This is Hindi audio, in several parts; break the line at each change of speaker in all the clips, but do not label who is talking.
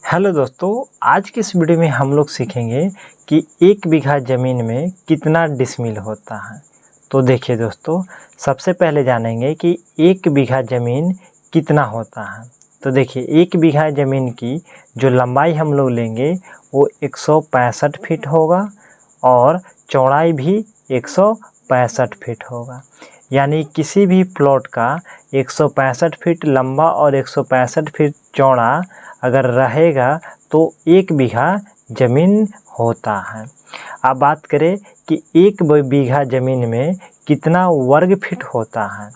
हेलो दोस्तों, आज की इस वीडियो में हम लोग सीखेंगे कि 1 बीघा ज़मीन में कितना डिसमिल होता है। तो देखिए दोस्तों, सबसे पहले जानेंगे कि 1 बीघा ज़मीन कितना होता है। तो देखिए 1 बीघा ज़मीन की जो लंबाई हम लोग लेंगे वो 165 फीट होगा और चौड़ाई भी 165 फीट होगा। यानी किसी भी प्लॉट का 165 फीट लंबा और 165 फीट चौड़ा अगर रहेगा तो 1 बीघा ज़मीन होता है। अब बात करें कि 1 बीघा ज़मीन में कितना वर्ग फीट होता है।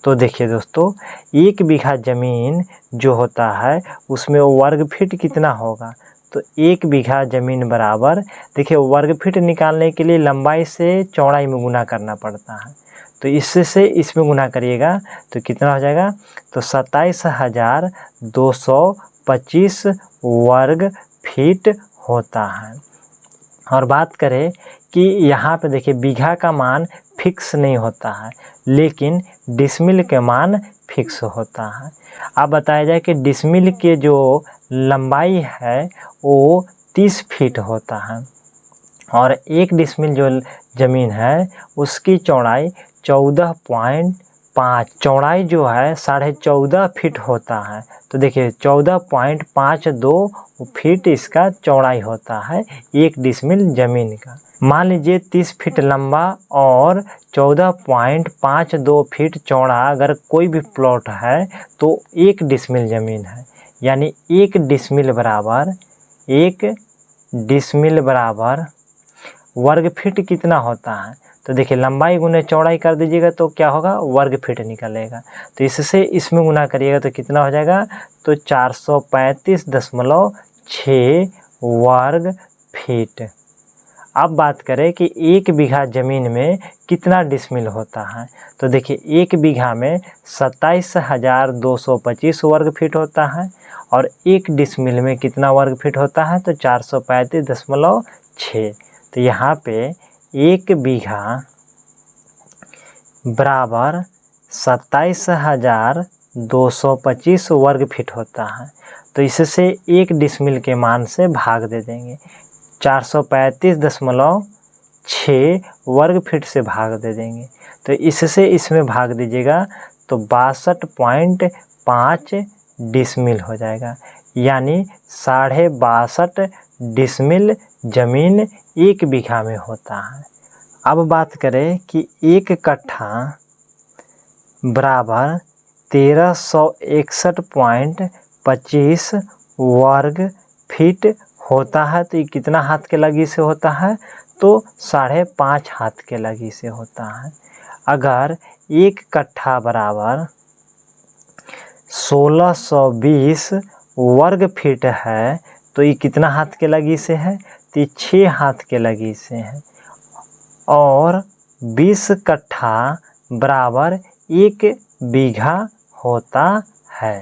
तो देखिए दोस्तों, 1 बीघा ज़मीन जो होता है उसमें वर्ग फीट कितना होगा। तो 1 बीघा ज़मीन बराबर, देखिए वर्ग फीट निकालने के लिए लंबाई से चौड़ाई में गुना करना पड़ता है। तो इससे इसमें गुना करिएगा तो कितना हो जाएगा, तो 27,225 वर्ग फीट होता है। और बात करें कि यहाँ पे देखिए बीघा का मान फिक्स नहीं होता है, लेकिन डिसमिल के मान फिक्स होता है। अब बताया जाए कि डिसमिल के जो लंबाई है वो 30 फीट होता है और 1 डिसमिल जो ज़मीन है उसकी चौड़ाई 14.5, चौड़ाई जो है 14.5 फीट होता है। तो देखिए 14.52 फीट इसका चौड़ाई होता है 1 डिसमिल ज़मीन का। मान लीजिए 30 फीट लंबा और 14.52 फीट चौड़ा अगर कोई भी प्लॉट है तो 1 डिसमिल ज़मीन है। यानी 1 डिसमिल बराबर वर्ग फीट कितना होता है। तो देखिए लंबाई गुने चौड़ाई कर दीजिएगा तो क्या होगा, वर्ग फीट निकलेगा। तो इससे इसमें गुना करिएगा तो कितना हो जाएगा, तो 435.6 वर्ग फीट। अब बात करें कि 1 बीघा ज़मीन में कितना डिसमिल होता है। तो देखिए 1 बीघा में 27,225 वर्ग फीट होता है और 1 डिसमिल में कितना वर्ग फीट होता है, तो 435.6। तो यहाँ पे 1 बीघा बराबर 27,225 वर्ग फीट होता है। तो इससे 1 डिसमिल के मान से भाग दे देंगे, 435.6 वर्ग फीट से भाग दे देंगे। तो इससे इसमें भाग दीजिएगा तो 62.5 डिसमिल हो जाएगा। यानी 62.5 डिसमिल ज़मीन 1 बीघा में होता है। अब बात करें कि 1 कट्ठा बराबर 1361.25 वर्ग फीट होता है। तो ये कितना हाथ के लगी से होता है, तो 5.5 हाथ के लगी से होता है। अगर 1 कट्ठा बराबर 1620 वर्ग फीट है तो ये कितना हाथ के लगी से है, तो 6 हाथ के लगी से है। और 20 कट्ठा बराबर 1 बीघा होता है।